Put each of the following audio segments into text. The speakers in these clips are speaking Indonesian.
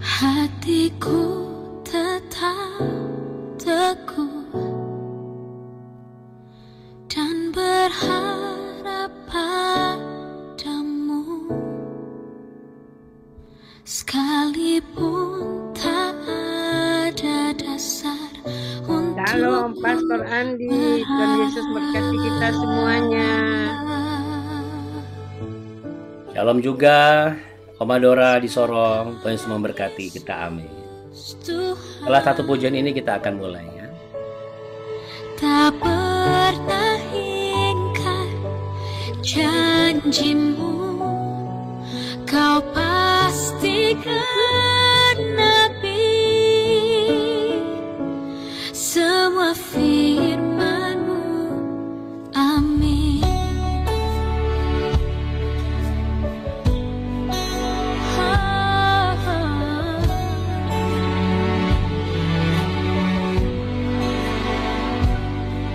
Hatiku tetap teguh dan berharap padamu, sekalipun tak ada dasar untuk Shalom, Pastor Andi. Tuhan Yesus berkati kita semuanya. Shalom juga, Oma Dora di Sorong. Tuhan Yesus memberkati kita, amin. Setelah satu pujian ini kita akan mulai ya. Tak pernah ingkar janjimu, kau pasti genapi semua firman-Mu, amin.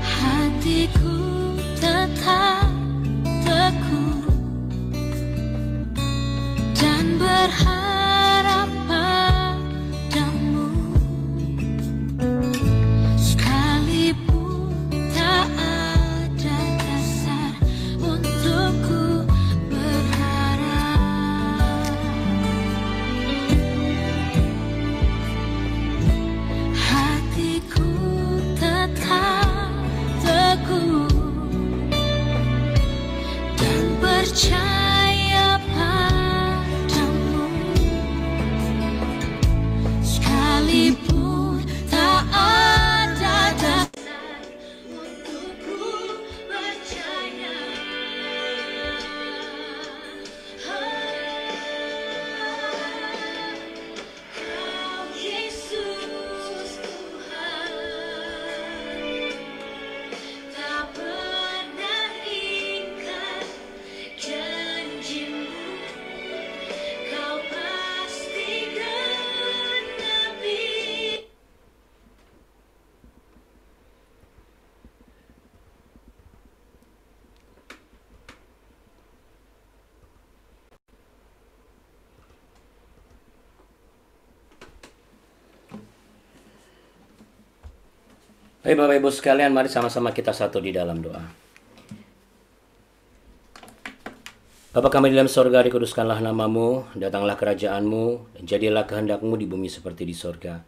Hatiku tetap teguh dan berharap padamu, sekalipun tak ada dasar untukku berharap. Hatiku tetap teguh dan percaya padamu, sekalipun tak ada dasar untukku percaya. Kau Yesus Tuhan, tak pernah ingkar janjimu, kau pasti genapi. Baik Bapak Ibu sekalian, mari sama-sama kita satu di dalam doa. Bapa kami di dalam sorga, dikuduskanlah namamu, datanglah kerajaanmu, dan jadilah kehendakmu di bumi seperti di sorga.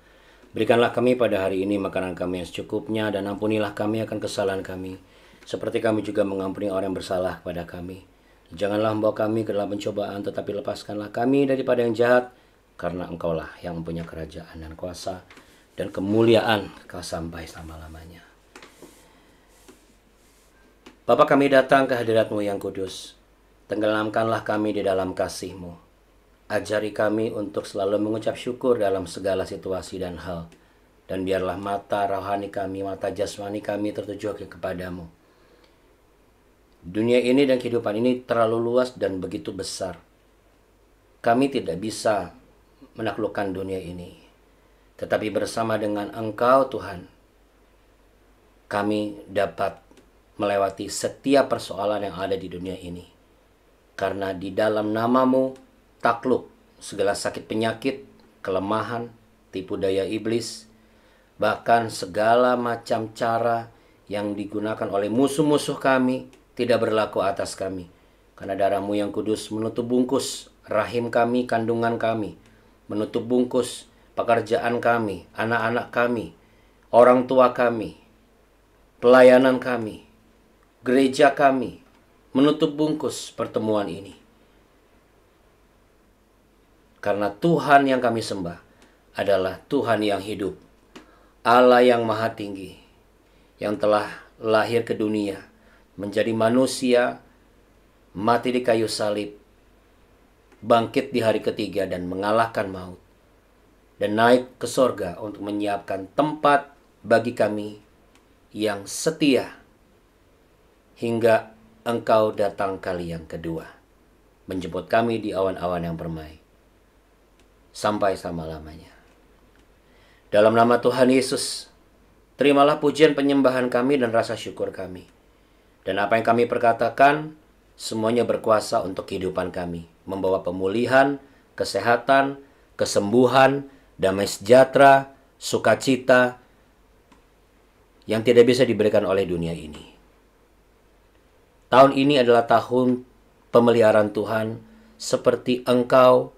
Berikanlah kami pada hari ini makanan kami yang secukupnya, dan ampunilah kami akan kesalahan kami, seperti kami juga mengampuni orang yang bersalah kepada kami. Janganlah membawa kami ke dalam pencobaan, tetapi lepaskanlah kami daripada yang jahat, karena Engkaulah yang mempunyai kerajaan dan kuasa dan kemuliaan Kau sampai selama-lamanya. Bapa, kami datang ke hadirat-Mu yang kudus. Tenggelamkanlah kami di dalam kasih-Mu. Ajari kami untuk selalu mengucap syukur dalam segala situasi dan hal. Dan biarlah mata rohani kami, mata jasmani kami tertuju kepadamu. Dunia ini dan kehidupan ini terlalu luas dan begitu besar. Kami tidak bisa menaklukkan dunia ini. Tetapi bersama dengan Engkau Tuhan, kami dapat melewati setiap persoalan yang ada di dunia ini. Karena di dalam namamu takluk segala sakit penyakit, kelemahan, tipu daya iblis, bahkan segala macam cara yang digunakan oleh musuh-musuh kami tidak berlaku atas kami. Karena darah-Mu yang kudus menutup bungkus rahim kami, kandungan kami, menutup bungkus pekerjaan kami, anak-anak kami, orang tua kami, pelayanan kami, gereja kami, menutup bungkus pertemuan ini. Karena Tuhan yang kami sembah adalah Tuhan yang hidup, Allah yang maha tinggi, yang telah lahir ke dunia, menjadi manusia, mati di kayu salib, bangkit di hari ketiga dan mengalahkan maut, dan naik ke sorga untuk menyiapkan tempat bagi kami yang setia hingga Engkau datang kali yang kedua, menjemput kami di awan-awan yang permai sampai selama-lamanya. Dalam nama Tuhan Yesus, terimalah pujian penyembahan kami dan rasa syukur kami. Dan apa yang kami perkatakan, semuanya berkuasa untuk kehidupan kami, membawa pemulihan, kesehatan, kesembuhan, damai sejahtera, sukacita yang tidak bisa diberikan oleh dunia ini. Tahun ini adalah tahun pemeliharaan Tuhan, seperti Engkau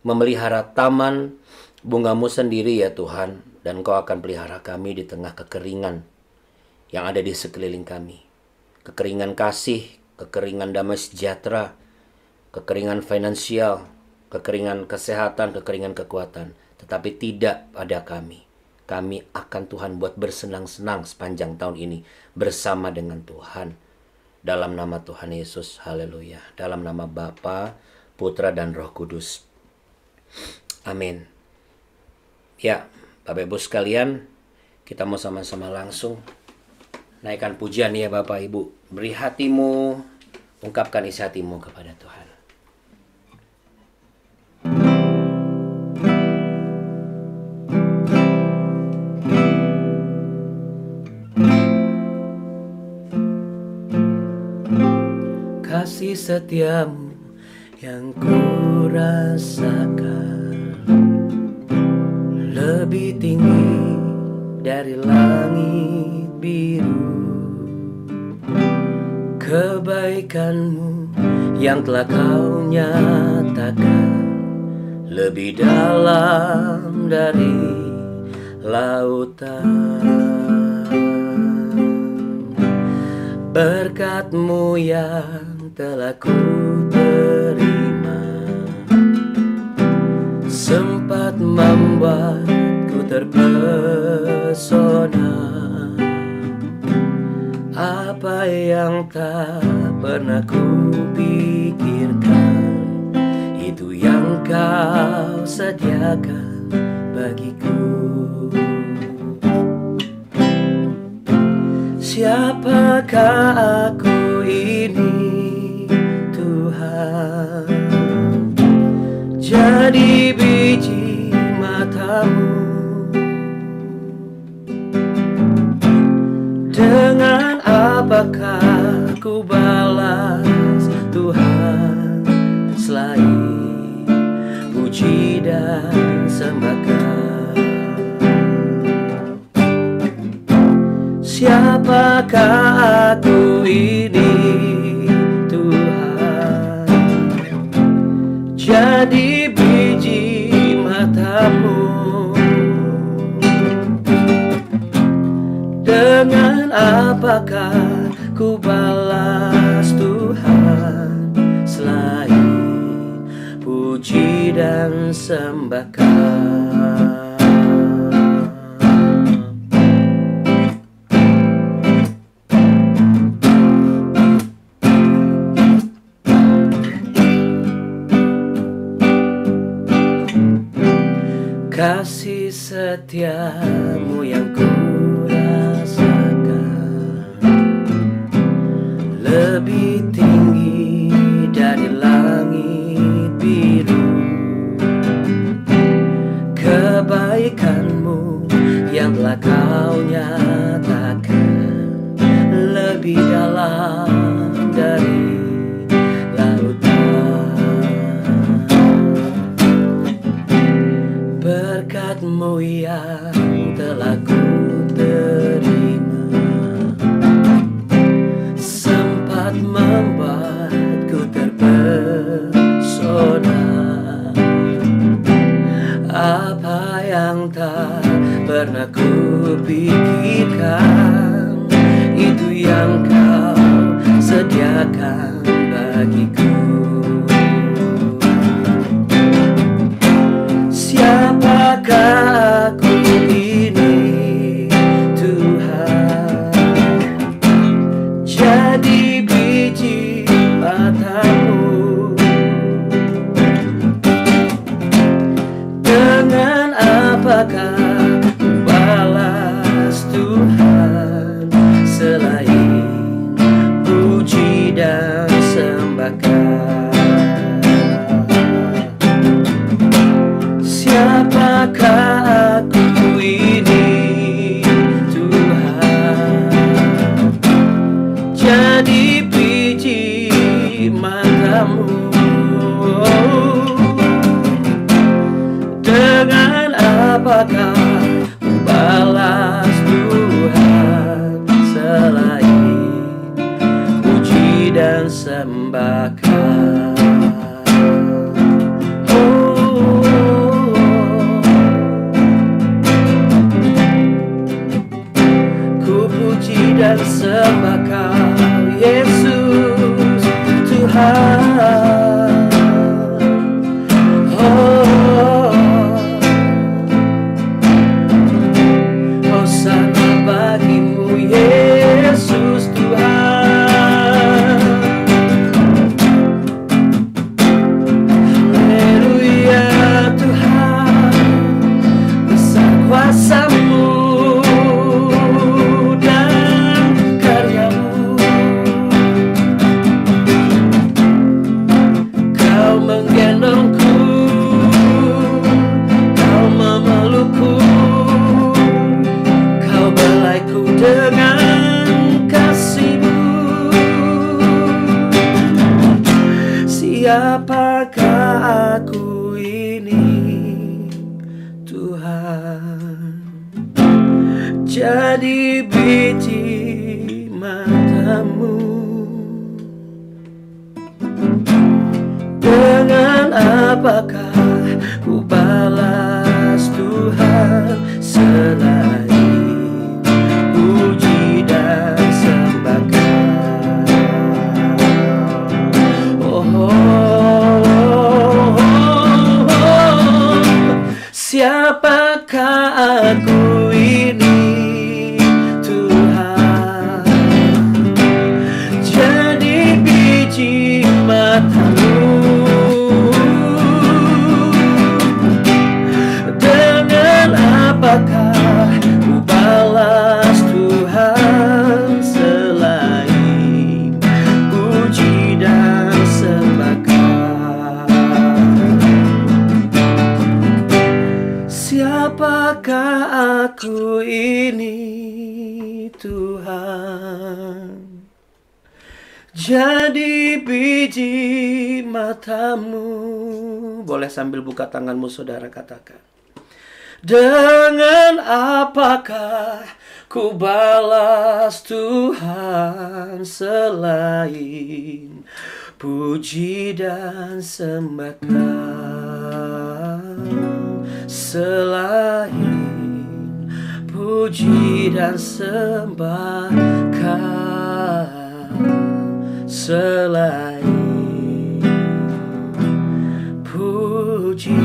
memelihara taman bungamu sendiri ya Tuhan, dan Engkau akan pelihara kami di tengah kekeringan yang ada di sekeliling kami. Kekeringan kasih, kekeringan damai sejahtera, kekeringan finansial, kekeringan kesehatan, kekeringan kekuatan. Tetapi tidak pada kami. Kami akan Tuhan buat bersenang-senang sepanjang tahun ini bersama dengan Tuhan. Dalam nama Tuhan Yesus, haleluya. Dalam nama Bapa, Putra, dan Roh Kudus. Amin. Ya, Bapak Ibu sekalian, kita mau sama-sama langsung naikkan pujian ya Bapak Ibu. Beri hatimu, ungkapkan isi hatimu kepada Tuhan. Kasih setiamu yang ku rasakan lebih tinggi dari langit biru. Kebaikanmu yang telah kau nyatakan lebih dalam dari lautan. Berkat-Mu yang telah ku terima sempat membuatku terpesona. Apa yang tak pernah ku pikirkan, itu yang Kau sediakan bagiku. Siapakah aku ini Tuhan? Jadi biji mata-Mu. Dengan apakah ku balas Tuhan selain puji dan sembahkan? Siapakah aku ini Tuhan? Jadi biji mata-Mu. Dengan apakah ku balas Tuhan selain puji dan sembahkan? Kasih setiamu yang ku rasakan lebih tinggi dari langit biru. Kebaikanmu yang telah kau nyatakan lebih dalam dari lautan. Berkat-Mu yang telah ku terima sempat membuatku terpesona. Apa yang tak pernah ku pikirkan, itu yang Kau sediakan bagiku. Siapakah aku ini Tuhan? Jadi biji mata-Mu. Dengan apakah ku balas Tuhan selain puji dan sembahkan? Siapakah aku ini Tuhan? Jadi biji mata-Mu. Dengan apakah ku balas Tuhan selain puji dan sembahkan? Ku puji dan sembahkan Yesus Tuhan. Hosana bagimu Yesus Tuhan. Haleluya Tuhan, besar kuasa-Mu dan karya-Mu. Kau menggendongku, Kau memelukku, Kau belaiku dengan kasih-Mu. Siapakah aku ini Tuhan? Jadi biji mata-Mu. Dengan apakah ku balas Tuhan selain puji dan sembahkan? Siapakah aku ini Tuhan? Jadi biji mata-Mu. Dengan apakah ku balas Tuhan selain puji dan sembahkan? Siapakah aku ini Tuhan? Jadi biji mata-Mu. Boleh sambil buka tanganmu saudara, katakan. Dengan apakah ku balas Tuhan selain puji dan sembahkan? Selain puji dan sembahkan, selain puji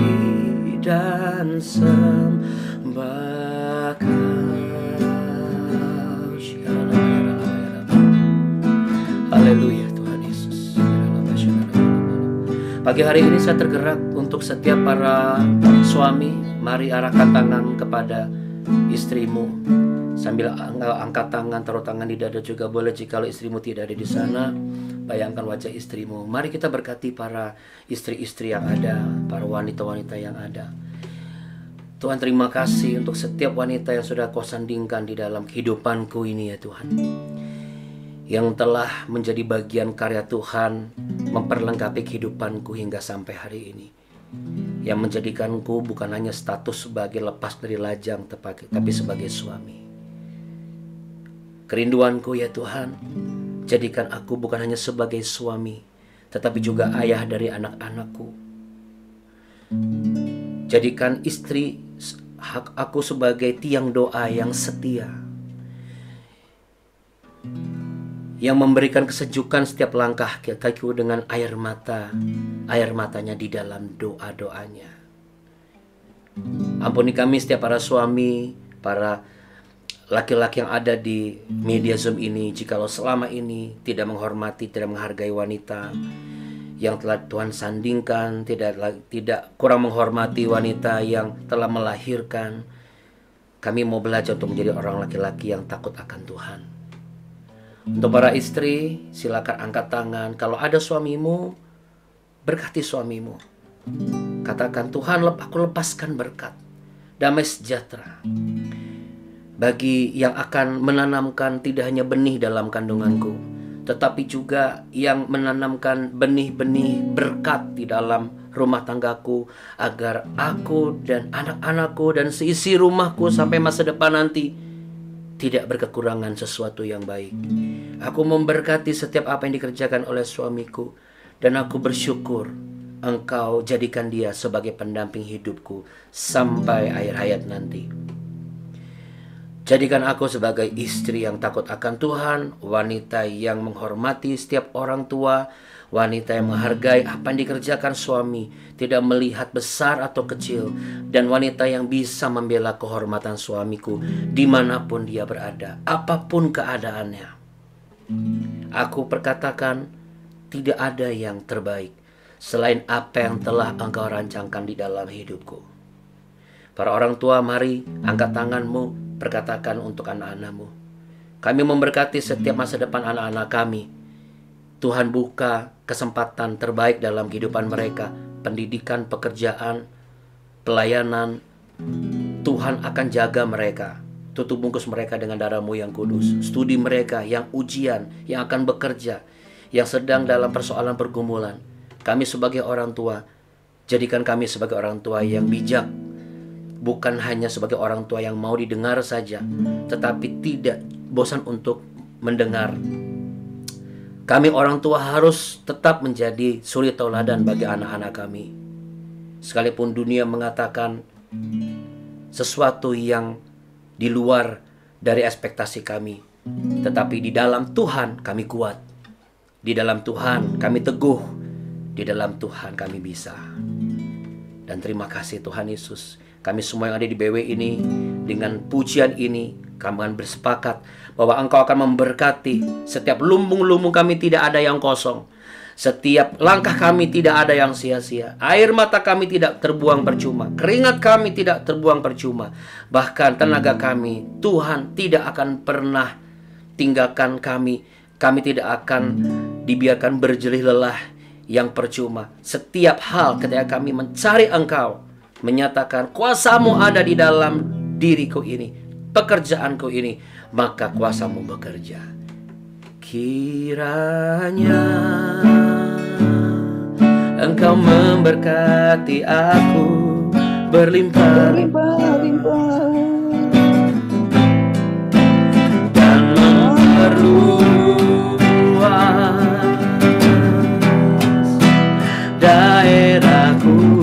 dan sembahkan. Haleluya Tuhan Yesus. Pagi hari ini saya tergerak untuk setiap para suami. Mari arahkan tangan kepada istrimu. Sambil angkat tangan, taruh tangan di dada juga boleh. Jikalau istrimu tidak ada di sana, bayangkan wajah istrimu. Mari kita berkati para istri-istri yang ada, para wanita-wanita yang ada. Tuhan, terima kasih untuk setiap wanita yang sudah Kau sandingkan di dalam kehidupanku ini ya Tuhan, yang telah menjadi bagian karya Tuhan, memperlengkapi kehidupanku hingga sampai hari ini, yang menjadikanku bukan hanya status sebagai lepas dari lajang, tapi sebagai suami. Kerinduanku ya Tuhan, jadikan aku bukan hanya sebagai suami, tetapi juga ayah dari anak-anakku. Jadikan istri aku sebagai tiang doa yang setia, yang memberikan kesejukan setiap langkah kakiku dengan air matanya di dalam doa-doanya. Ampuni kami setiap para suami, para laki-laki yang ada di media Zoom ini, jikalau selama ini tidak menghormati, tidak menghargai wanita yang telah Tuhan sandingkan, tidak kurang menghormati wanita yang telah melahirkan. Kami mau belajar untuk menjadi orang laki-laki yang takut akan Tuhan. Untuk para istri, silakan angkat tangan. Kalau ada suamimu, berkati suamimu. Katakan, Tuhan, aku lepaskan berkat, damai sejahtera bagi yang akan menanamkan tidak hanya benih dalam kandunganku, tetapi juga yang menanamkan benih-benih berkat di dalam rumah tanggaku, agar aku dan anak-anakku dan seisi rumahku sampai masa depan nanti tidak berkekurangan sesuatu yang baik. Aku memberkati setiap apa yang dikerjakan oleh suamiku, dan aku bersyukur Engkau jadikan dia sebagai pendamping hidupku sampai akhir hayat nanti. Jadikan aku sebagai istri yang takut akan Tuhan, wanita yang menghormati setiap orang tua, wanita yang menghargai apa yang dikerjakan suami, tidak melihat besar atau kecil, dan wanita yang bisa membela kehormatan suamiku dimanapun dia berada, apapun keadaannya. Aku perkatakan, tidak ada yang terbaik selain apa yang telah Engkau rancangkan di dalam hidupku. Para orang tua, mari angkat tanganmu, perkatakan untuk anak-anakmu. Kami memberkati setiap masa depan anak-anak kami. Tuhan buka kesempatan terbaik dalam kehidupan mereka, pendidikan, pekerjaan, pelayanan. Tuhan akan jaga mereka, tutup bungkus mereka dengan darah-Mu yang kudus. Studi mereka yang ujian, yang akan bekerja, yang sedang dalam persoalan pergumulan. Kami sebagai orang tua, jadikan kami sebagai orang tua yang bijak, bukan hanya sebagai orang tua yang mau didengar saja, tetapi tidak bosan untuk mendengar. Kami orang tua harus tetap menjadi suri tauladan bagi anak-anak kami. Sekalipun dunia mengatakan sesuatu yang di luar dari ekspektasi kami, tetapi di dalam Tuhan kami kuat. Di dalam Tuhan kami teguh. Di dalam Tuhan kami bisa. Dan terima kasih Tuhan Yesus. Kami semua yang ada di BW ini, dengan pujian ini, kami akan bersepakat bahwa Engkau akan memberkati. Setiap lumbung-lumbung kami tidak ada yang kosong. Setiap langkah kami tidak ada yang sia-sia. Air mata kami tidak terbuang percuma. Keringat kami tidak terbuang percuma. Bahkan tenaga kami, Tuhan tidak akan pernah tinggalkan kami. Kami tidak akan dibiarkan berjelih lelah yang percuma. Setiap hal ketika kami mencari Engkau, menyatakan kuasa-Mu ada di dalam diriku ini, pekerjaanku ini, maka kuasa-Mu bekerja. Kiranya Engkau memberkati aku berlimpah-limpah dan memperluas daerahku,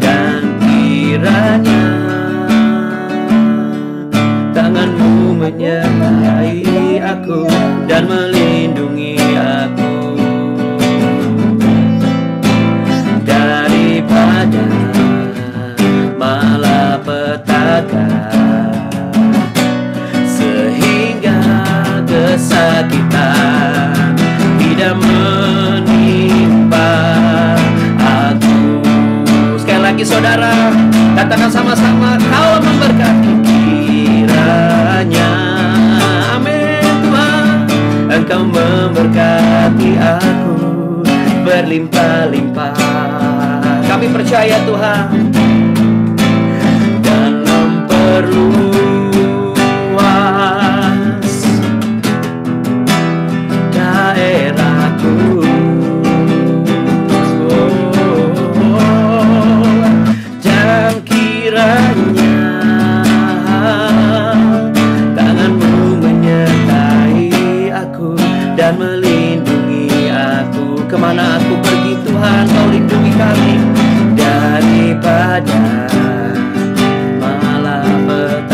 dan kiranya tangan-Mu menyertai aku dan melindungi aku daripada malapetaka, sehingga kesakitan tidak menimpa aku. Sekali lagi saudara, katakan sama-sama, Kau memberkati. Kiranya, amin Tuhan, Engkau memberkati aku berlimpah-limpah. Kami percaya Tuhan, dan memperluas daerahku. Dan kiranya tangan-Mu menyertai aku dan melindungi aku. Kemana aku pergi Tuhan, Kau lindungi kami daripada malapetaka.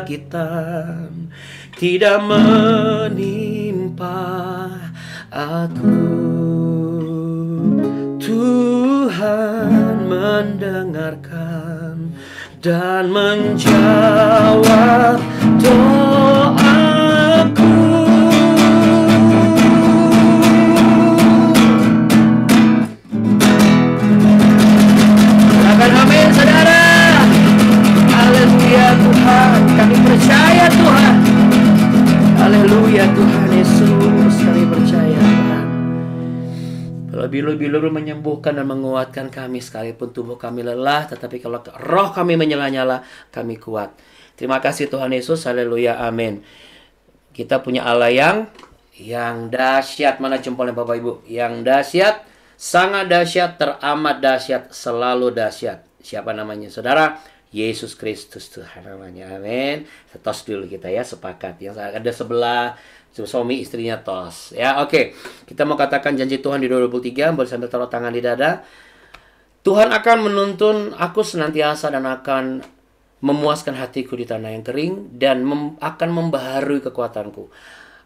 kesakitan tidak menimpa aku. Tuhan mendengarkan dan menjawab doaku. Katakan amin, saudara. Haleluya Tuhan, kami percaya Tuhan. Haleluya Tuhan Yesus, kami percaya Tuhan. Lebih-lebih menyembuhkan dan menguatkan kami sekalipun tubuh kami lelah, tetapi kalau roh kami menyala-nyala, kami kuat. Terima kasih Tuhan Yesus, haleluya, amin. Kita punya Allah yang dahsyat. Mana jempolnya Bapak Ibu? Yang dahsyat, sangat dahsyat, teramat dahsyat, selalu dahsyat. Siapa namanya saudara? Yesus Kristus Tuhan namanya, amin. Tos dulu kita ya, sepakat. Yang ada sebelah suami istrinya tos ya. Oke, kita mau katakan janji Tuhan di 2023. Boleh sambil taruh tangan di dada. Tuhan akan menuntun aku senantiasa dan akan memuaskan hatiku di tanah yang kering, dan akan membaharui kekuatanku.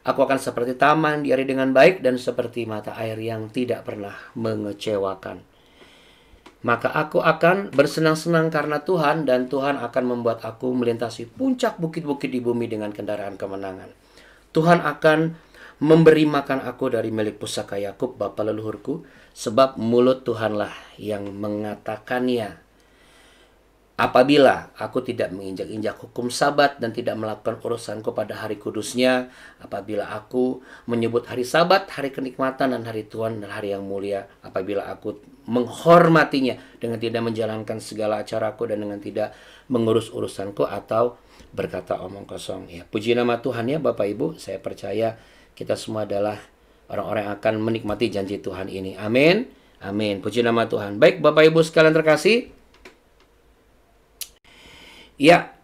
Aku akan seperti taman diari dengan baik, dan seperti mata air yang tidak pernah mengecewakan. Maka aku akan bersenang-senang karena Tuhan, dan Tuhan akan membuat aku melintasi puncak bukit-bukit di bumi dengan kendaraan kemenangan. Tuhan akan memberi makan aku dari milik pusaka Yakub bapa leluhurku, sebab mulut Tuhanlah yang mengatakannya. Apabila aku tidak menginjak-injak hukum Sabat dan tidak melakukan urusanku pada hari kudusnya, apabila aku menyebut hari Sabat, hari kenikmatan dan hari Tuhan dan hari yang mulia, apabila aku menghormatinya dengan tidak menjalankan segala acaraku dan dengan tidak mengurus urusanku atau berkata omong kosong. Ya, puji nama Tuhan ya Bapak Ibu. Saya percaya kita semua adalah orang-orang yang akan menikmati janji Tuhan ini. Amin. Amin. Puji nama Tuhan. Baik Bapak Ibu sekalian terkasih. Ya,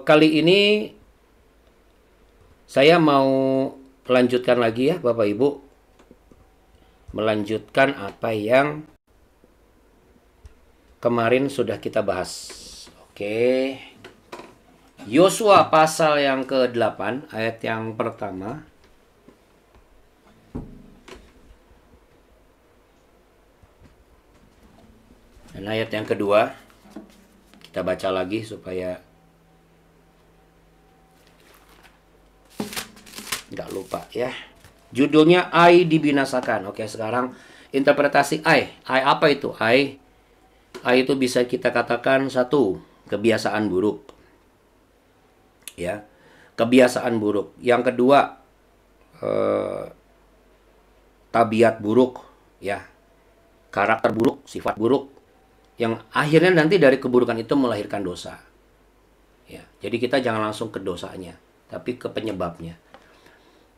kali ini saya mau melanjutkan lagi ya Bapak Ibu. Melanjutkan apa yang kemarin sudah kita bahas. Oke. Yosua pasal yang ke-8 ayat yang pertama. Dan ayat yang kedua. Kita baca lagi supaya nggak lupa ya. Judulnya Ai dibinasakan. Oke, sekarang interpretasi Ai. Ai apa itu? Ai itu bisa kita katakan satu, kebiasaan buruk. Ya, kebiasaan buruk. Yang kedua, tabiat buruk, ya, karakter buruk, sifat buruk, yang akhirnya nanti dari keburukan itu melahirkan dosa. Ya, jadi kita jangan langsung ke dosanya, tapi ke penyebabnya.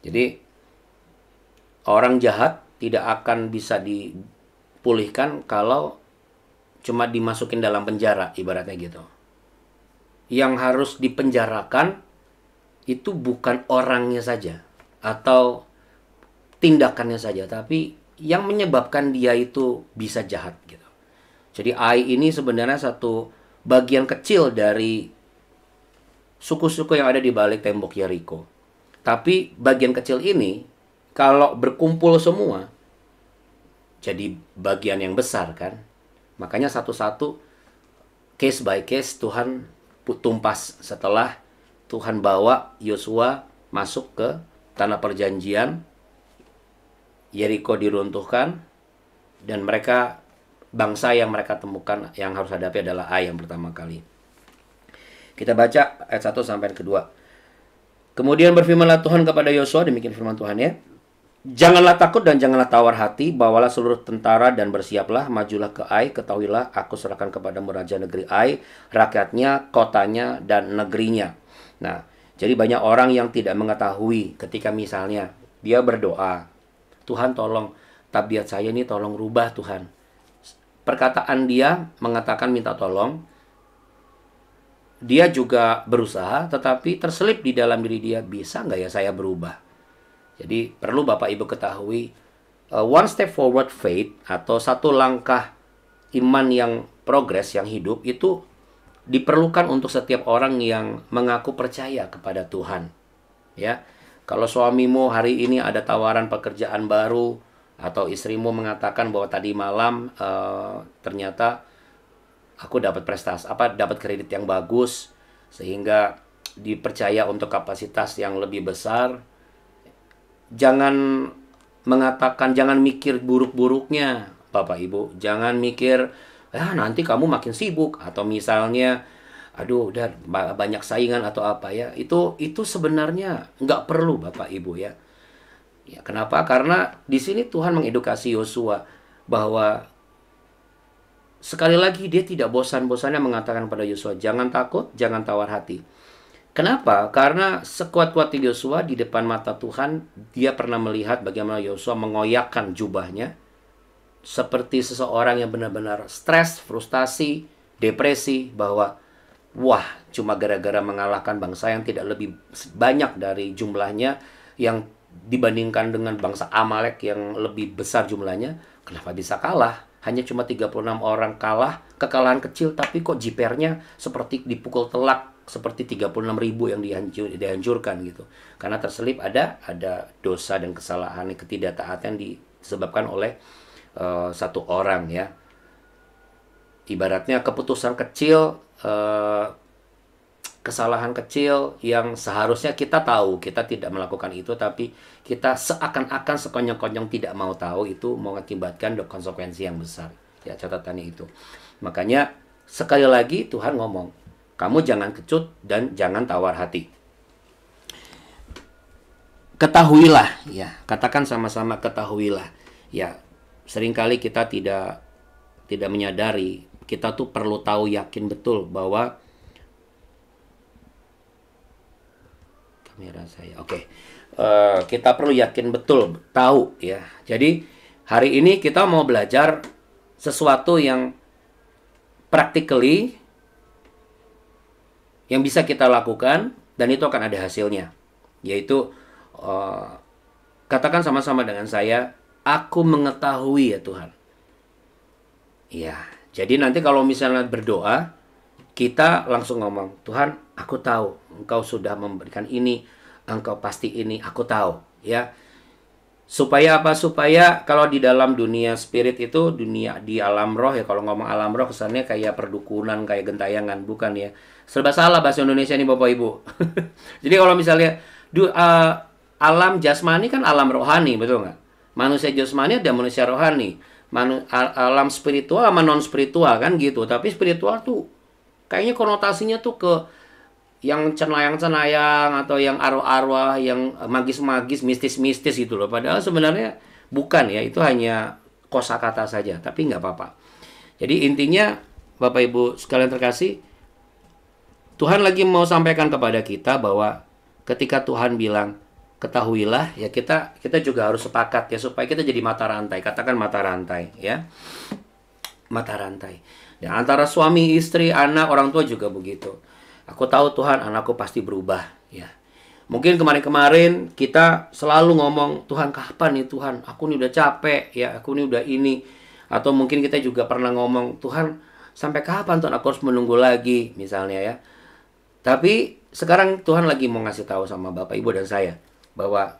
Jadi orang jahat tidak akan bisa dipulihkan kalau cuma dimasukin dalam penjara, ibaratnya gitu. Yang harus dipenjarakan itu bukan orangnya saja atau tindakannya saja, tapi yang menyebabkan dia itu bisa jahat gitu. Jadi Ai ini sebenarnya satu bagian kecil dari suku-suku yang ada di balik tembok Yeriko. Tapi bagian kecil ini kalau berkumpul semua jadi bagian yang besar kan. Makanya satu-satu, case by case Tuhan tumpas setelah Tuhan bawa Yosua masuk ke tanah perjanjian. Yeriko diruntuhkan dan mereka, bangsa yang mereka temukan yang harus hadapi adalah Ai yang pertama kali. Kita baca ayat 1 sampai ayat kedua. Kemudian berfirmanlah Tuhan kepada Yosua, demikian firman Tuhan ya. Janganlah takut dan janganlah tawar hati, bawalah seluruh tentara dan bersiaplah, majulah ke Ai, ketahuilah aku serahkan kepadamu raja negeri Ai, rakyatnya, kotanya, dan negerinya. Nah, jadi banyak orang yang tidak mengetahui ketika misalnya dia berdoa, Tuhan tolong tabiat saya ini tolong rubah Tuhan. Perkataan dia mengatakan minta tolong, dia juga berusaha, tetapi terselip di dalam diri dia, bisa nggak ya saya berubah? Jadi perlu Bapak Ibu ketahui, one step forward faith atau satu langkah iman yang progres, yang hidup, itu diperlukan untuk setiap orang yang mengaku percaya kepada Tuhan. Ya, kalau suamimu hari ini ada tawaran pekerjaan baru, atau istrimu mengatakan bahwa tadi malam ternyata aku dapat dapat kredit yang bagus sehingga dipercaya untuk kapasitas yang lebih besar, jangan jangan mikir buruk-buruknya, Bapak Ibu. Jangan mikir, nanti kamu makin sibuk, atau misalnya, aduh, udah banyak saingan atau apa ya. Itu sebenarnya nggak perlu, Bapak Ibu ya. Ya, kenapa? Karena di sini Tuhan mengedukasi Yosua bahwa sekali lagi dia tidak bosan-bosannya mengatakan pada Yosua, jangan takut, jangan tawar hati. Kenapa? Karena sekuat-kuatnya Yosua di depan mata Tuhan, dia pernah melihat bagaimana Yosua mengoyakkan jubahnya seperti seseorang yang benar-benar stres, frustasi, depresi, bahwa wah, cuma gara-gara mengalahkan bangsa yang tidak lebih banyak dari jumlahnya yang dibandingkan dengan bangsa Amalek yang lebih besar jumlahnya, kenapa bisa kalah? Hanya cuma 36 orang kalah, kekalahan kecil, tapi kok jipernya seperti dipukul telak, seperti 36.000 yang dihancurkan gitu. Karena terselip ada dosa dan kesalahan, ketidaktaatan disebabkan oleh satu orang ya. Ibaratnya keputusan kecil, kesalahan kecil yang seharusnya kita tahu, kita tidak melakukan itu, tapi kita seakan-akan sekonyong-konyong tidak mau tahu, itu mengakibatkan konsekuensi yang besar. Ya, catatannya itu. Makanya sekali lagi Tuhan ngomong, kamu jangan kecut dan jangan tawar hati. Ketahuilah, ya, katakan sama-sama ketahuilah. Ya, seringkali kita tidak menyadari, kita tuh perlu tahu yakin betul bahwa kamera saya. Oke. Kita perlu yakin betul, tahu ya. Jadi hari ini kita mau belajar sesuatu yang practically yang bisa kita lakukan dan itu akan ada hasilnya. Yaitu katakan sama-sama dengan saya, aku mengetahui ya Tuhan. Ya, jadi nanti kalau misalnya berdoa, kita langsung ngomong, Tuhan, aku tahu Engkau sudah memberikan ini, Engkau pasti ini, aku tahu, ya. Supaya apa? Supaya kalau di dalam dunia spirit itu, dunia di alam roh ya, kalau ngomong alam roh kesannya kayak perdukunan, kayak gentayangan, bukan ya. Serba salah bahasa Indonesia nih Bapak Ibu. Jadi kalau misalnya alam jasmani kan alam rohani, betul nggak? Manusia jasmani ada manusia rohani. Alam spiritual sama non spiritual kan gitu. Tapi spiritual tuh kayaknya konotasinya tuh ke yang cenayang-cenayang atau yang arwah-arwah, yang magis-magis, mistis-mistis gitu loh. Padahal sebenarnya bukan ya, itu hanya kosakata saja, tapi nggak apa-apa. Jadi intinya Bapak Ibu sekalian terkasih, Tuhan lagi mau sampaikan kepada kita bahwa ketika Tuhan bilang ketahuilah, ya kita juga harus sepakat ya, supaya kita jadi mata rantai. Katakan mata rantai ya. Mata rantai. Ya, antara suami, istri, anak, orang tua juga begitu. Aku tahu Tuhan, anakku pasti berubah ya. Mungkin kemarin-kemarin kita selalu ngomong, Tuhan kapan nih Tuhan? Aku nih udah capek ya, aku nih udah ini. Atau mungkin kita juga pernah ngomong, Tuhan sampai kapan Tuhan aku harus menunggu lagi misalnya ya. Tapi sekarang Tuhan lagi mau ngasih tahu sama Bapak, Ibu dan saya bahwa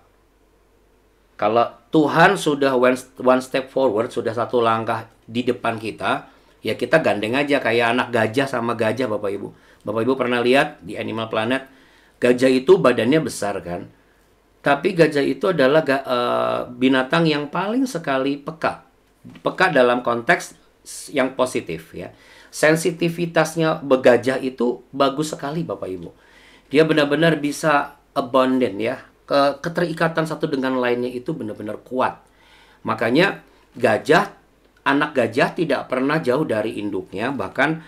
kalau Tuhan sudah one step forward, sudah satu langkah di depan kita, ya kita gandeng aja kayak anak gajah sama gajah Bapak Ibu. Bapak Ibu pernah lihat di Animal Planet, gajah itu badannya besar kan. Tapi gajah itu adalah binatang yang paling sekali peka. Peka dalam konteks yang positif ya. Sensitivitasnya begajah itu bagus sekali Bapak Ibu. Dia benar-benar bisa abundant ya. Keterikatan satu dengan lainnya itu benar-benar kuat. Makanya anak gajah tidak pernah jauh dari induknya, bahkan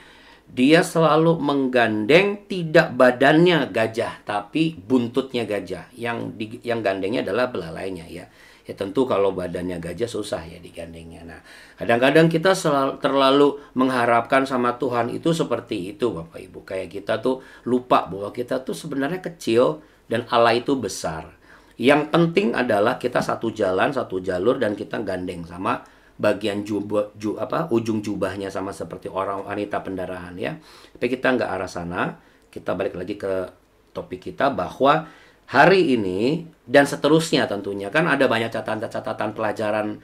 dia selalu menggandeng tidak badannya gajah, tapi buntutnya gajah. Yang gandengnya adalah belalainya ya. Ya tentu kalau badannya gajah susah ya digandengnya. Nah, kadang-kadang kita terlalu mengharapkan sama Tuhan itu seperti itu Bapak Ibu. Kayak kita tuh lupa bahwa kita tuh sebenarnya kecil dan Allah itu besar. Yang penting adalah kita satu jalan, satu jalur, dan kita gandeng sama bagian ujung jubahnya sama seperti orang wanita pendarahan ya. Tapi kita nggak arah sana. Kita balik lagi ke topik kita bahwa hari ini dan seterusnya tentunya kan ada banyak catatan pelajaran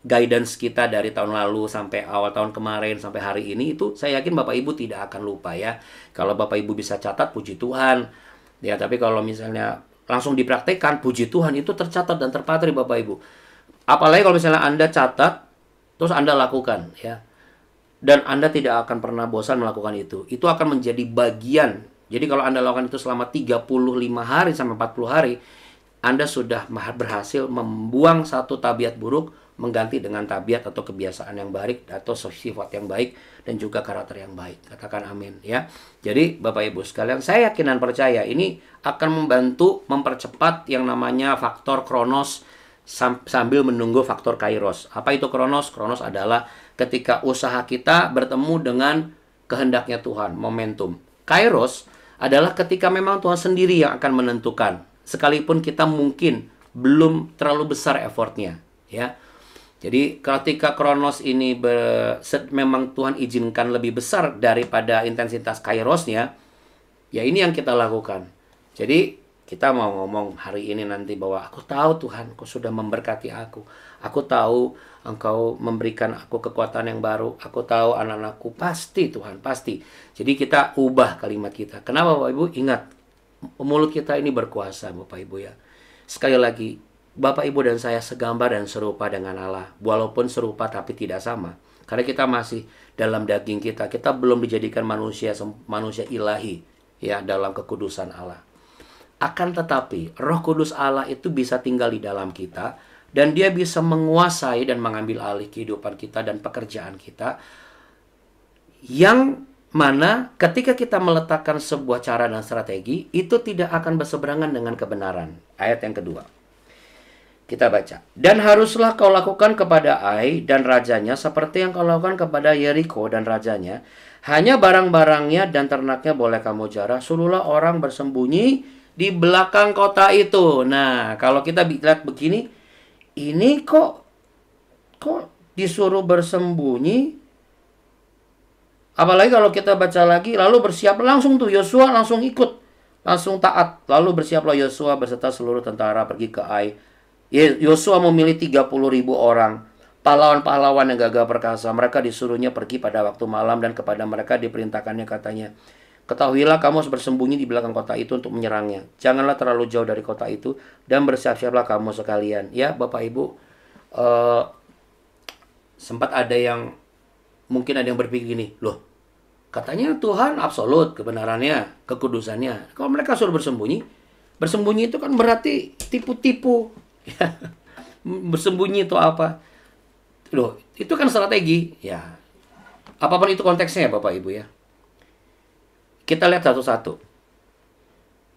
guidance kita dari tahun lalu sampai awal tahun kemarin sampai hari ini, itu saya yakin Bapak Ibu tidak akan lupa ya. Kalau Bapak Ibu bisa catat, puji Tuhan. Ya, tapi kalau misalnya langsung dipraktekkan, puji Tuhan, itu tercatat dan terpatri Bapak Ibu. Apalagi kalau misalnya Anda catat, terus Anda lakukan ya. Dan Anda tidak akan pernah bosan melakukan itu. Itu akan menjadi bagian. Jadi kalau Anda lakukan itu selama 35 hari sampai 40 hari, Anda sudah berhasil membuang satu tabiat buruk, mengganti dengan tabiat atau kebiasaan yang baik atau sifat yang baik dan juga karakter yang baik. Katakan amin ya. Jadi Bapak Ibu sekalian, saya yakin dan percaya ini akan membantu mempercepat yang namanya faktor kronos sambil menunggu faktor kairos. Apa itu kronos? Kronos adalah ketika usaha kita bertemu dengan kehendaknya Tuhan, momentum. Kairos adalah ketika memang Tuhan sendiri yang akan menentukan, sekalipun kita mungkin belum terlalu besar effortnya ya. Jadi ketika kronos ini memang Tuhan izinkan lebih besar daripada intensitas kairosnya, ya ini yang kita lakukan. Jadi kita mau ngomong hari ini nanti bahwa aku tahu Tuhan, Kau sudah memberkati aku. Aku tahu Engkau memberikan aku kekuatan yang baru. Aku tahu anak-anakku pasti Tuhan, pasti. Jadi kita ubah kalimat kita. Kenapa Bapak Ibu? Ingat, mulut kita ini berkuasa Bapak Ibu ya. Sekali lagi, Bapak Ibu dan saya segambar dan serupa dengan Allah. Walaupun serupa tapi tidak sama. Karena kita masih dalam daging kita. Kita belum dijadikan manusia ilahi ya dalam kekudusan Allah. Akan tetapi Roh Kudus Allah itu bisa tinggal di dalam kita. Dan dia bisa menguasai dan mengambil alih kehidupan kita dan pekerjaan kita. Yang mana ketika kita meletakkan sebuah cara dan strategi, itu tidak akan berseberangan dengan kebenaran. Ayat yang kedua. Kita baca. Dan haruslah kau lakukan kepada Ai dan rajanya seperti yang kau lakukan kepada Yeriko dan rajanya. Hanya barang-barangnya dan ternaknya boleh kamu jarah. Suruhlah orang bersembunyi di belakang kota itu. Nah, kalau kita lihat begini, ini kok disuruh bersembunyi. Apalagi kalau kita baca lagi, lalu bersiap langsung tuh Yosua langsung ikut, langsung taat. Lalu bersiaplah Yosua beserta seluruh tentara pergi ke Ai. Yosua memilih 30.000 orang, pahlawan-pahlawan yang gagah perkasa. Mereka disuruhnya pergi pada waktu malam dan kepada mereka diperintahkannya katanya, ketahuilah kamu harus bersembunyi di belakang kota itu untuk menyerangnya. Janganlah terlalu jauh dari kota itu dan bersiap-siaplah kamu sekalian. Ya Bapak Ibu, sempat ada yang mungkin ada yang berpikir gini, loh katanya Tuhan absolut kebenarannya, kekudusannya. Kalau mereka suruh bersembunyi, bersembunyi itu kan berarti tipu-tipu. Bersembunyi itu apa? Loh, itu kan strategi. Ya, apapun itu konteksnya ya Bapak Ibu ya. Kita lihat satu-satu.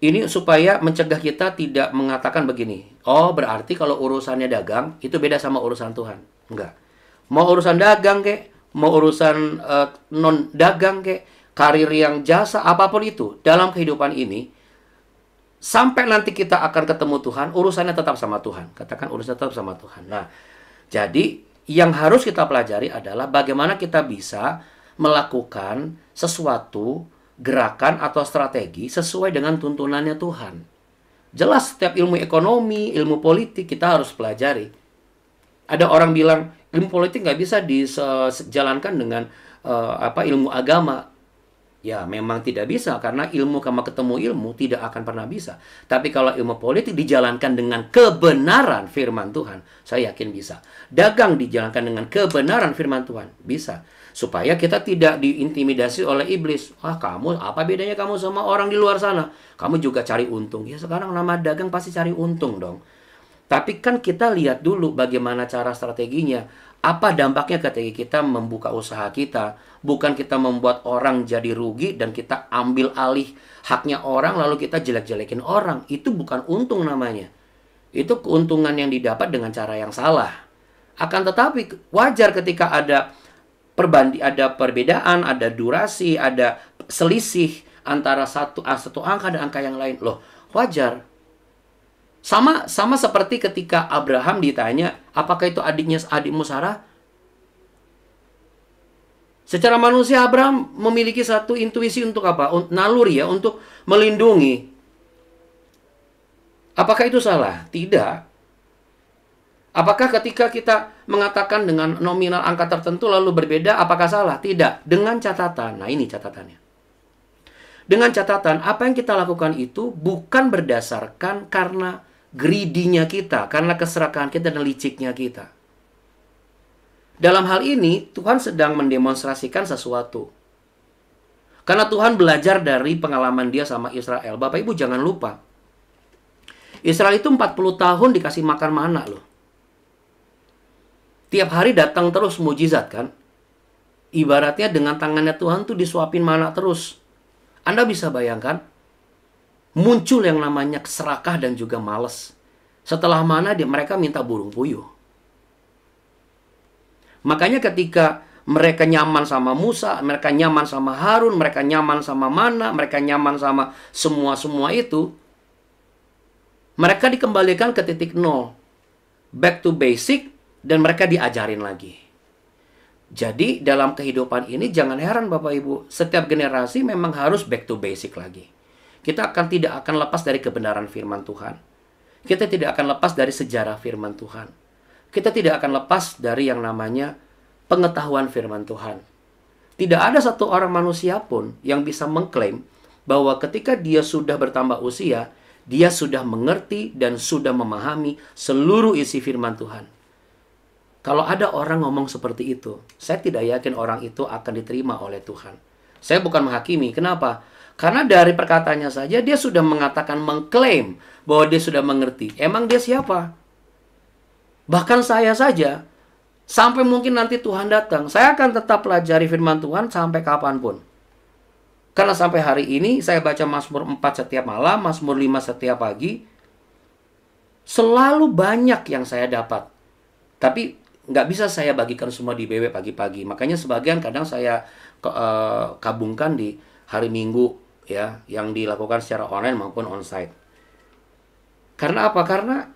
Ini supaya mencegah kita tidak mengatakan begini. Oh, berarti kalau urusannya dagang, itu beda sama urusan Tuhan. Enggak. Mau urusan dagang kek, mau urusan non-dagang kek, karir yang jasa, apapun itu. Dalam kehidupan ini, sampai nanti kita akan ketemu Tuhan, urusannya tetap sama Tuhan. Katakan urusannya tetap sama Tuhan. Nah, jadi yang harus kita pelajari adalah bagaimana kita bisa melakukan sesuatu gerakan atau strategi sesuai dengan tuntunannya Tuhan. Jelas setiap ilmu ekonomi, ilmu politik kita harus pelajari. Ada orang bilang ilmu politik nggak bisa dijalankan dengan ilmu agama. Ya memang tidak bisa karena ilmu sama ketemu ilmu tidak akan pernah bisa. Tapi kalau ilmu politik dijalankan dengan kebenaran firman Tuhan, saya yakin bisa. Dagang dijalankan dengan kebenaran firman Tuhan, bisa. Supaya kita tidak diintimidasi oleh iblis. Wah kamu, apa bedanya kamu sama orang di luar sana? Kamu juga cari untung. Ya sekarang nama dagang pasti cari untung dong. Tapi kan kita lihat dulu bagaimana cara strateginya. Apa dampaknya ketika kita membuka usaha kita. Bukan kita membuat orang jadi rugi dan kita ambil alih haknya orang lalu kita jelek-jelekin orang. Itu bukan untung namanya. Itu keuntungan yang didapat dengan cara yang salah. Akan tetapi wajar ketika ada perbedaan, ada durasi, ada selisih antara satu angka dan angka yang lain. Loh, wajar. Sama seperti ketika Abraham ditanya, apakah itu adikmu Sarah? Secara manusia Abraham memiliki satu intuisi untuk apa? Naluri ya, untuk melindungi. Apakah itu salah? Tidak. Apakah ketika kita mengatakan dengan nominal angka tertentu lalu berbeda, apakah salah? Tidak. Dengan catatan, nah ini catatannya. Dengan catatan, apa yang kita lakukan itu bukan berdasarkan karena greedy-nya kita, karena keserakahan kita dan liciknya kita. Dalam hal ini, Tuhan sedang mendemonstrasikan sesuatu. Karena Tuhan belajar dari pengalaman dia sama Israel. Bapak Ibu jangan lupa. Israel itu 40 tahun dikasih makan mana loh. Tiap hari datang terus mujizat kan. Ibaratnya dengan tangannya Tuhan tuh disuapin mana terus. Anda bisa bayangkan. Muncul yang namanya serakah dan juga malas. Setelah mana mereka minta burung puyuh. Makanya ketika mereka nyaman sama Musa, mereka nyaman sama Harun, mereka nyaman sama Mana, mereka nyaman sama semua itu, mereka dikembalikan ke titik nol. Back to basic, dan mereka diajarin lagi. Jadi dalam kehidupan ini jangan heran Bapak Ibu, setiap generasi memang harus back to basic lagi. Kita tidak akan lepas dari kebenaran firman Tuhan. Kita tidak akan lepas dari sejarah firman Tuhan. Kita tidak akan lepas dari yang namanya pengetahuan firman Tuhan. Tidak ada satu orang manusia pun yang bisa mengklaim bahwa ketika dia sudah bertambah usia, dia sudah mengerti dan sudah memahami seluruh isi firman Tuhan. Kalau ada orang ngomong seperti itu, saya tidak yakin orang itu akan diterima oleh Tuhan. Saya bukan menghakimi. Kenapa? Karena dari perkataannya saja dia sudah mengatakan, mengklaim bahwa dia sudah mengerti. Emang dia siapa? Bahkan saya saja, sampai mungkin nanti Tuhan datang, saya akan tetap pelajari firman Tuhan sampai kapanpun. Karena sampai hari ini, saya baca Mazmur 4 setiap malam, Mazmur 5 setiap pagi. Selalu banyak yang saya dapat. Tapi nggak bisa saya bagikan semua di BW pagi-pagi. Makanya sebagian kadang saya kabungkan di hari Minggu, ya, yang dilakukan secara online maupun onsite. Karena apa? Karena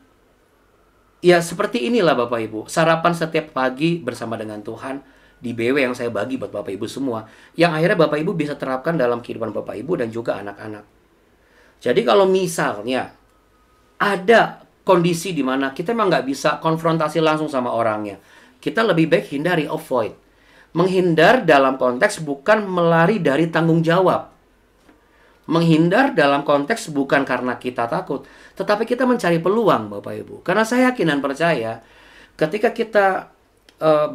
ya seperti inilah Bapak Ibu, sarapan setiap pagi bersama dengan Tuhan di BW yang saya bagi buat Bapak Ibu semua, yang akhirnya Bapak Ibu bisa terapkan dalam kehidupan Bapak Ibu dan juga anak-anak. Jadi kalau misalnya ada kondisi di mana kita memang nggak bisa konfrontasi langsung sama orangnya, kita lebih baik hindari, avoid. Menghindar dalam konteks bukan melari dari tanggung jawab. Menghindar dalam konteks bukan karena kita takut, tetapi kita mencari peluang Bapak Ibu. Karena saya yakin dan percaya ketika kita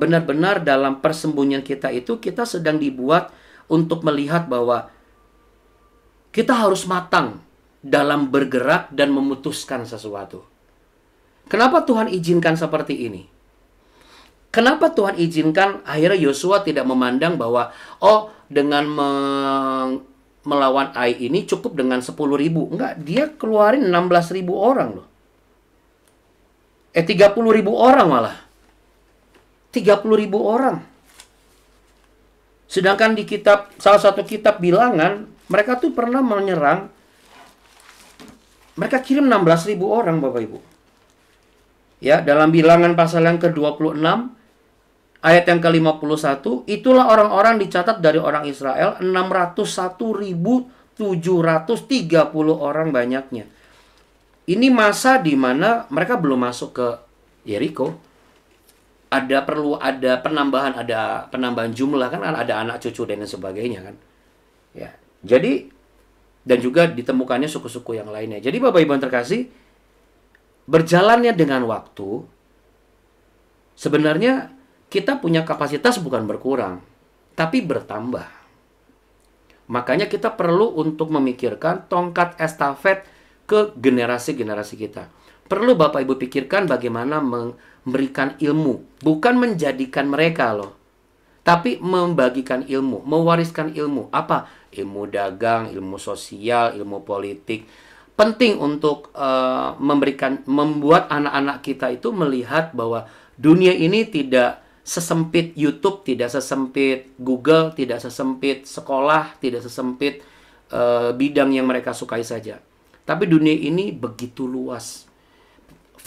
benar-benar dalam persembunyian kita itu, kita sedang dibuat untuk melihat bahwa kita harus matang dalam bergerak dan memutuskan sesuatu. Kenapa Tuhan izinkan seperti ini? Kenapa Tuhan izinkan akhirnya Yosua tidak memandang bahwa dengan melawan Ai ini cukup dengan 10.000. Enggak, dia keluarin 16.000 orang loh. 30.000 orang malah. 30.000 orang. Sedangkan di salah satu kitab Bilangan, mereka tuh pernah menyerang, mereka kirim 16.000 orang Bapak Ibu. Ya, dalam Bilangan pasal yang ke-26, ayat yang ke-51, itulah orang-orang dicatat dari orang Israel, 601.730 orang banyaknya. Ini masa di mana mereka belum masuk ke Yeriko. Perlu ada penambahan jumlah kan, ada anak cucu dan sebagainya kan. Ya. Jadi dan juga ditemukannya suku-suku yang lainnya. Jadi Bapak Ibu yang terkasih, berjalannya dengan waktu, sebenarnya kita punya kapasitas bukan berkurang, tapi bertambah. Makanya kita perlu untuk memikirkan tongkat estafet ke generasi-generasi kita. Perlu Bapak Ibu pikirkan bagaimana memberikan ilmu. Bukan menjadikan mereka loh. Tapi membagikan ilmu, mewariskan ilmu. Apa? Ilmu dagang, ilmu sosial, ilmu politik. Penting untuk membuat anak-anak kita itu melihat bahwa dunia ini tidak sesempit YouTube, tidak sesempit Google, tidak sesempit sekolah, tidak sesempit bidang yang mereka sukai saja. Tapi dunia ini begitu luas.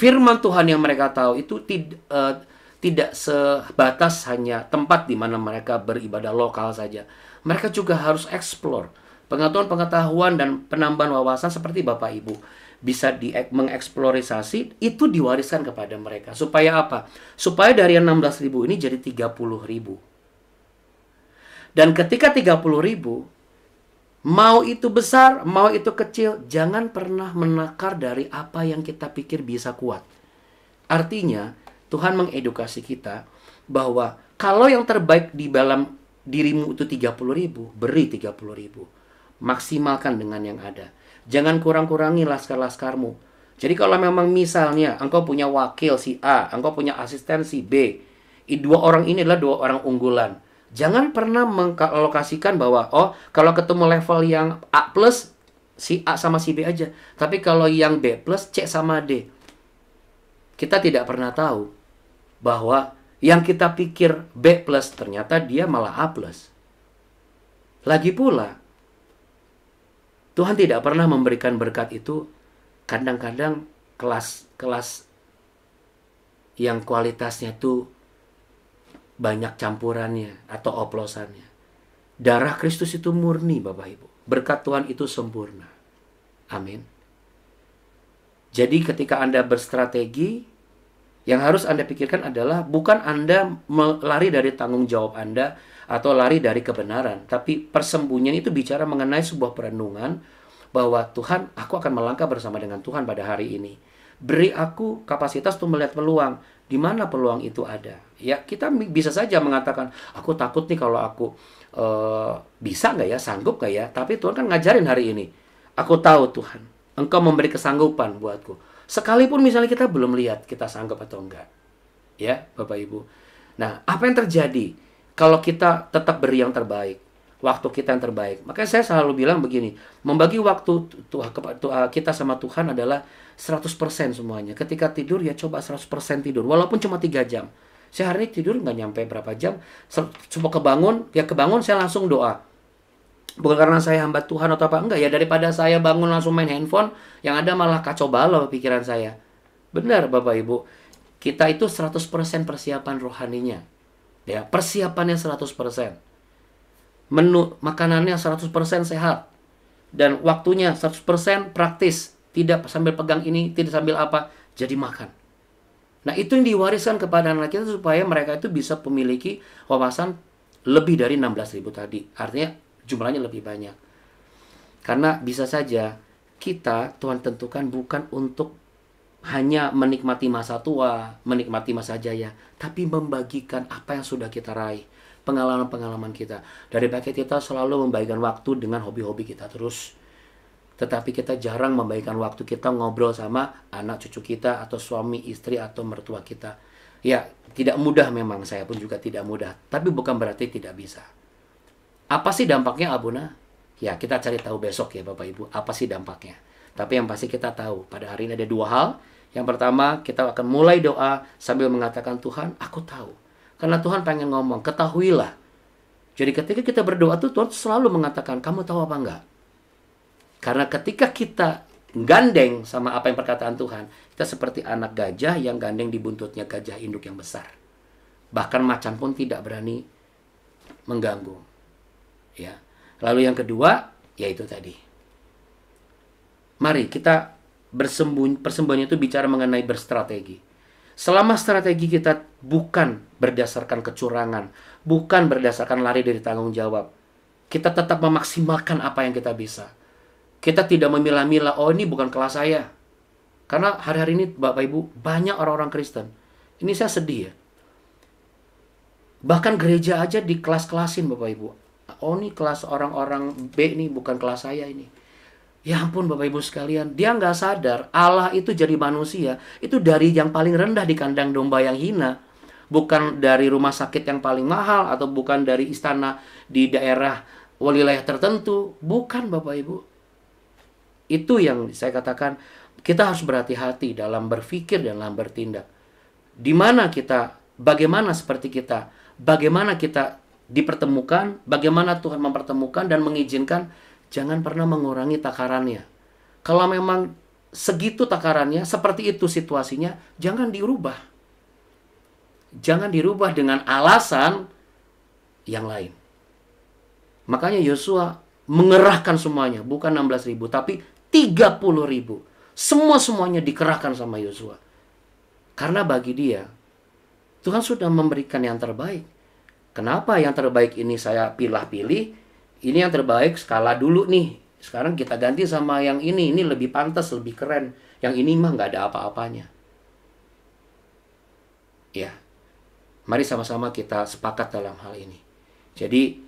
firman Tuhan yang mereka tahu itu tidak sebatas hanya tempat di mana mereka beribadah lokal saja. Mereka juga harus explore pengetahuan dan penambahan wawasan seperti Bapak Ibu bisa mengeksplorasi itu diwariskan kepada mereka. Supaya apa? Supaya dari 16.000 ini jadi 30.000. Dan ketika 30.000, mau itu besar, mau itu kecil, jangan pernah menakar dari apa yang kita pikir bisa kuat. Artinya, Tuhan mengedukasi kita bahwa kalau yang terbaik di dalam dirimu itu 30.000, beri 30.000. Maksimalkan dengan yang ada. Jangan kurang-kurangi laskar-laskarmu. Jadi kalau memang misalnya engkau punya wakil si A, engkau punya asisten si B, dua orang ini adalah dua orang unggulan. Jangan pernah mengalokasikan bahwa, oh kalau ketemu level yang A plus, si A sama si B aja. Tapi kalau yang B plus, C sama D. Kita tidak pernah tahu bahwa yang kita pikir B plus, ternyata dia malah A plus. Lagi pula, Tuhan tidak pernah memberikan berkat itu kadang-kadang kelas yang kualitasnya tuh banyak campurannya atau oplosannya. Darah Kristus itu murni, Bapak Ibu. Berkat Tuhan itu sempurna. Amin. Jadi ketika Anda berstrategi, yang harus Anda pikirkan adalah bukan Anda lari dari tanggung jawab Anda atau lari dari kebenaran. Tapi persembunyian itu bicara mengenai sebuah perenungan bahwa Tuhan, aku akan melangkah bersama dengan Tuhan pada hari ini. Beri aku kapasitas untuk melihat peluang. Di mana peluang itu ada? Ya, kita bisa saja mengatakan, aku takut nih kalau aku bisa nggak ya, sanggup nggak ya? Tapi Tuhan kan ngajarin hari ini. Aku tahu Tuhan, Engkau memberi kesanggupan buatku. Sekalipun misalnya kita belum lihat kita sanggup atau enggak. Ya, Bapak Ibu. Nah, apa yang terjadi kalau kita tetap beri yang terbaik? Waktu kita yang terbaik. Makanya saya selalu bilang begini, membagi waktu kita sama Tuhan adalah 100% semuanya. Ketika tidur ya coba 100% tidur, walaupun cuma 3 jam. Saya hari ini tidur nggak nyampe berapa jam, cuma kebangun saya langsung doa. Bukan karena saya hamba Tuhan atau apa, enggak ya, daripada saya bangun langsung main handphone, yang ada malah kacau balau pikiran saya. Benar Bapak Ibu, kita itu 100% persiapan rohaninya. Ya, persiapannya 100%. Menu makanannya 100% sehat. Dan waktunya 100% praktis. Tidak sambil pegang ini, tidak sambil apa, jadi makan. Nah, itu yang diwariskan kepada anak kita supaya mereka itu bisa memiliki wawasan lebih dari 16.000 tadi. Artinya jumlahnya lebih banyak. Karena bisa saja kita, Tuhan tentukan bukan untuk hanya menikmati masa tua, menikmati masa jaya, tapi membagikan apa yang sudah kita raih. Pengalaman-pengalaman kita. Daripada kita selalu membagikan waktu dengan hobi-hobi kita terus. Tetapi kita jarang membagikan waktu kita ngobrol sama anak cucu kita atau suami, istri, atau mertua kita. Ya, tidak mudah memang. Saya pun juga tidak mudah. Tapi bukan berarti tidak bisa. Apa sih dampaknya, Abuna? Ya, kita cari tahu besok ya Bapak Ibu. Apa sih dampaknya? Tapi yang pasti kita tahu. Pada hari ini ada 2 hal. Yang pertama, kita akan mulai doa sambil mengatakan, Tuhan, aku tahu. Karena Tuhan pengen ngomong, ketahuilah. Jadi ketika kita berdoa tuh Tuhan selalu mengatakan, kamu tahu apa enggak? Karena ketika kita gandeng sama apa yang perkataan Tuhan, kita seperti anak gajah yang gandeng di buntutnya gajah induk yang besar. Bahkan macan pun tidak berani mengganggu. Ya. Lalu yang kedua, yaitu tadi. Mari kita persembunyian itu bicara mengenai berstrategi. Selama strategi kita bukan berdasarkan kecurangan, bukan berdasarkan lari dari tanggung jawab, kita tetap memaksimalkan apa yang kita bisa. Kita tidak memilah-milah, oh ini bukan kelas saya. Karena hari-hari ini Bapak Ibu, banyak orang-orang Kristen. Ini saya sedih ya. Bahkan gereja aja di kelas-kelasin Bapak Ibu. Oh ini kelas orang-orang B ini, bukan kelas saya ini. Ya ampun Bapak Ibu sekalian, dia nggak sadar Allah itu jadi manusia, itu dari yang paling rendah di kandang domba yang hina. Bukan dari rumah sakit yang paling mahal, atau bukan dari istana di daerah wilayah tertentu. Bukan Bapak Ibu. Itu yang saya katakan, kita harus berhati-hati dalam berpikir dan dalam bertindak. Di mana kita, bagaimana seperti kita, bagaimana kita dipertemukan, bagaimana Tuhan mempertemukan dan mengizinkan, jangan pernah mengurangi takarannya. Kalau memang segitu takarannya, seperti itu situasinya, jangan dirubah. Jangan dirubah dengan alasan yang lain. Makanya Yosua mengerahkan semuanya, bukan 16.000, tapi 30.000. Semuanya dikerahkan sama Yosua. Karena bagi dia, Tuhan sudah memberikan yang terbaik. Kenapa yang terbaik ini saya pilih-pilih? Ini yang terbaik skala dulu nih. Sekarang kita ganti sama yang ini lebih pantas, lebih keren. Yang ini mah nggak ada apa-apanya. Ya, mari sama-sama kita sepakat dalam hal ini. Jadi,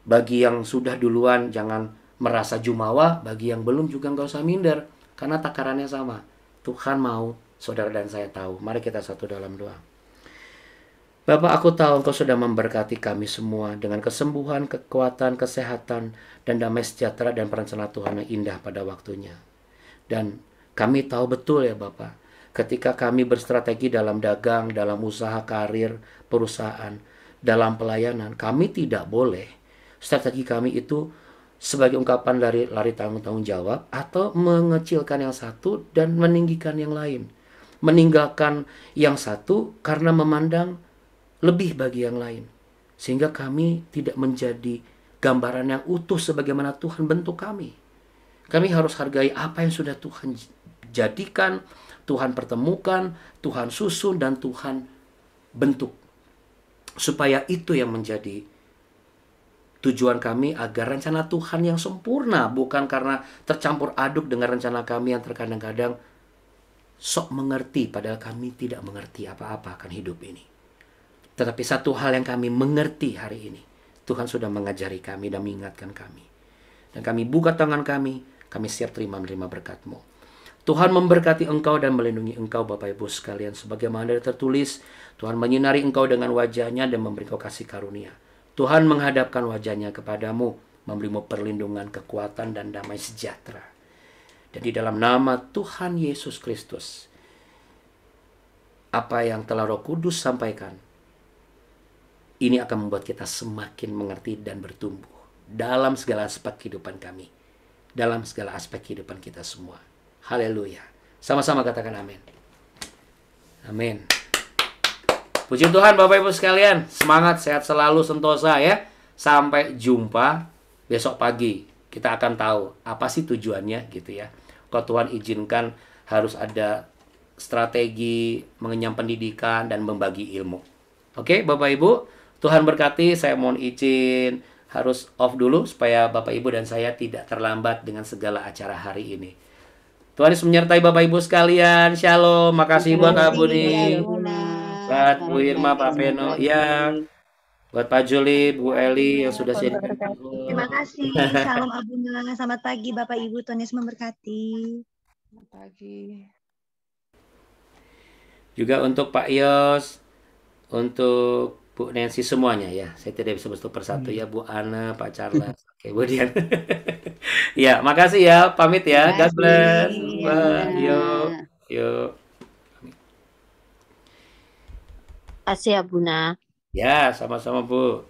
bagi yang sudah duluan jangan merasa jumawa, bagi yang belum juga nggak usah minder. Karena takarannya sama. Tuhan mau, saudara dan saya tahu. Mari kita satu dalam doa. Bapak, aku tahu Engkau sudah memberkati kami semua dengan kesembuhan, kekuatan, kesehatan, dan damai sejahtera dan perencanaan Tuhan yang indah pada waktunya. Dan kami tahu betul ya Bapak, ketika kami berstrategi dalam dagang, dalam usaha karir, perusahaan, dalam pelayanan, kami tidak boleh strategi kami itu sebagai ungkapan dari lari tanggung jawab atau mengecilkan yang satu dan meninggikan yang lain. Meninggalkan yang satu karena memandang lebih bagi yang lain. Sehingga kami tidak menjadi gambaran yang utuh sebagaimana Tuhan bentuk kami. Kami harus hargai apa yang sudah Tuhan jadikan, Tuhan pertemukan, Tuhan susun, dan Tuhan bentuk. Supaya itu yang menjadi tujuan kami agar rencana Tuhan yang sempurna, bukan karena tercampur aduk dengan rencana kami yang terkadang-kadang sok mengerti, padahal kami tidak mengerti apa-apa akan hidup ini. Tetapi satu hal yang kami mengerti hari ini, Tuhan sudah mengajari kami dan mengingatkan kami. Dan kami buka tangan kami siap menerima berkat-Mu. Tuhan memberkati engkau dan melindungi engkau Bapak Ibu sekalian. Sebagaimana tertulis, Tuhan menyinari engkau dengan wajahnya dan memberi engkau kasih karunia. Tuhan menghadapkan wajahnya kepadamu, memberimu perlindungan, kekuatan, dan damai sejahtera. Dan di dalam nama Tuhan Yesus Kristus, apa yang telah Roh Kudus sampaikan, ini akan membuat kita semakin mengerti dan bertumbuh dalam segala aspek kehidupan kami. Dalam segala aspek kehidupan kita semua. Haleluya. Sama-sama katakan amin. Amin. Puji Tuhan Bapak Ibu sekalian. Semangat, sehat selalu, sentosa ya. Sampai jumpa besok pagi. Kita akan tahu apa sih tujuannya gitu ya. Kalau Tuhan izinkan harus ada strategi mengenyam pendidikan dan membagi ilmu. Oke Bapak Ibu. Tuhan berkati, saya mohon izin harus off dulu supaya Bapak Ibu dan saya tidak terlambat dengan segala acara hari ini. Tuhan Yesus menyertai Bapak Ibu sekalian. Shalom. Makasih buat Kak Budi, buat Bu Irma, Pak Peno, ya, buat Pak Juli, Bu Eli yang sudah sharing. Terima kasih. Salam Abuna. Selamat pagi Bapak Ibu. Tuhan Yesus memberkati. Selamat pagi. Juga untuk Pak Yos, untuk Bu Nancy semuanya ya. Saya tidak bisa satu persatu ya. Bu Ana, Pak Charles. Oke, Bu Dian. Ya, makasih ya. Pamit ya. God bless. Bye. Yuk. Yuk. Kasih ya Buna. Ya, sama-sama Bu.